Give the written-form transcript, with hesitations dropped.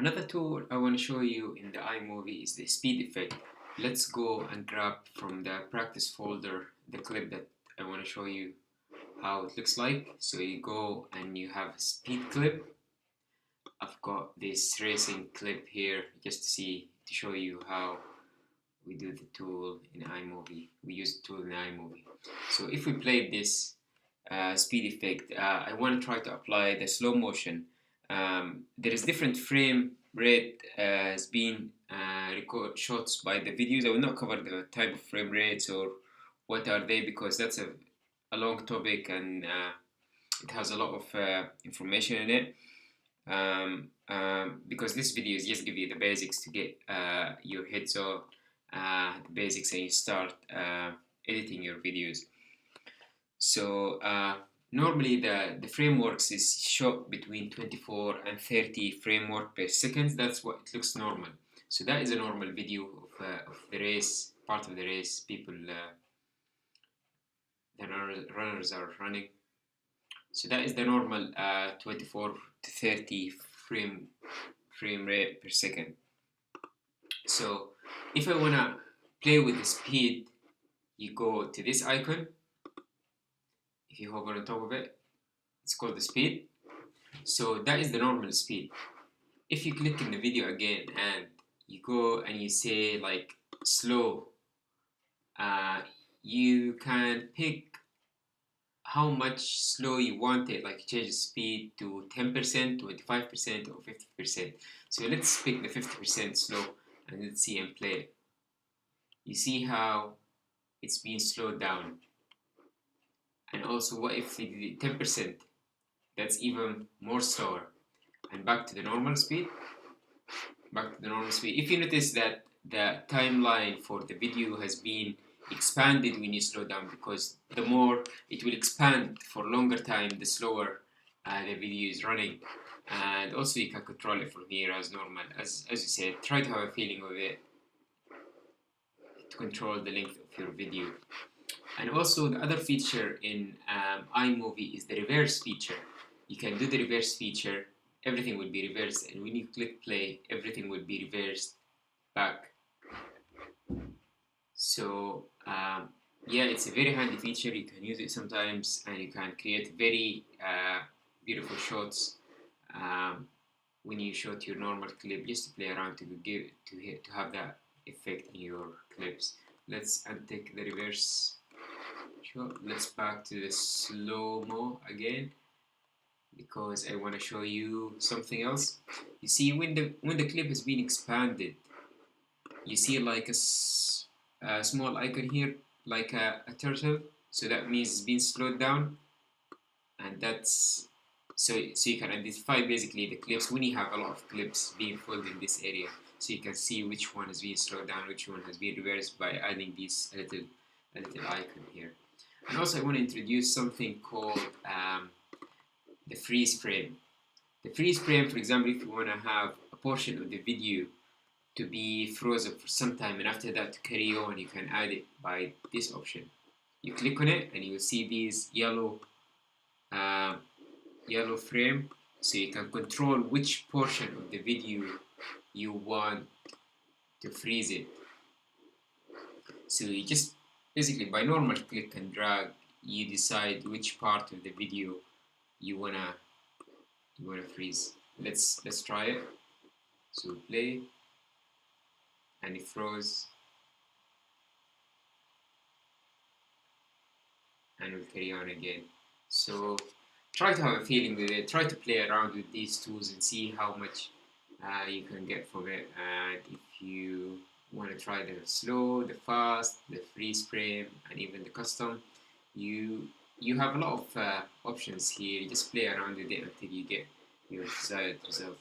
Another tool I want to show you in the iMovie is the speed effect. Let's go and grab from the practice folder the clip that I want to show you how it looks like. So you go and you have a speed clip. I've got this racing clip here just to show you how we do the tool in iMovie. We use the tool in iMovie. So if we play this speed effect, I want to try to apply the slow motion. There is different frame rate has been record shots by the videos. I will not cover the type of frame rates or what are they because that's a long topic and it has a lot of information in it. Because this video is just give you the basics to get your heads on the basics and you start editing your videos. So normally the frameworks is shot between 24 and 30 framework per second. That's what it looks normal. So that is a normal video of the race, part of the race. People, the runners are running. So that is the normal 24 to 30 frame rate per second. So if I wanna play with the speed, you go to this icon. If you hover on top of it, it's called the speed. So that is the normal speed. If you click in the video again and you go and you say like slow, you can pick how much slow you want it, like change the speed to 10%, 25%, or 50%. So let's pick the 50% slow and let's see and play it. You see how it's being slowed down. And also, what if we did 10%? That's even more slower. And back to the normal speed. Back to the normal speed. If you notice that the timeline for the video has been expanded when you slow down, because the more it will expand for longer time, the slower the video is running. And also you can control it from here as normal. As you said, try to have a feeling of it to control the length of your video. And also the other feature in iMovie is the reverse feature. You can do the reverse feature, everything will be reversed, and when you click play, everything will be reversed back. So yeah, it's a very handy feature. You can use it sometimes and you can create very beautiful shots when you shoot your normal clip, just to play around to have that effect in your clips. Let's untick the reverse shot. Let's back to the slow-mo again because I want to show you something else. You see, when the clip has been expanded, you see like a small icon here, like a turtle. So that means it's been slowed down, and that's so you can identify basically the clips when you have a lot of clips being filled in this area. So you can see which one has been slowed down, which one has been reversed by adding this little icon here. And also I want to introduce something called the freeze frame. The freeze frame, for example, if you want to have a portion of the video to be frozen for some time and after that to carry on, you can add it by this option. You click on it and you will see these yellow frame, so you can control which portion of the video you want to freeze it. So you just basically by normal click and drag, you decide which part of the video you wanna freeze. Let's try it. So play, and it froze, and we'll carry on again. So try to have a feeling with it, try to play around with these tools and see how much you can get from it. And if you want to try the slow, the fast, the freeze frame, and even the custom, you have a lot of options here. You just play around with it until you get your desired result.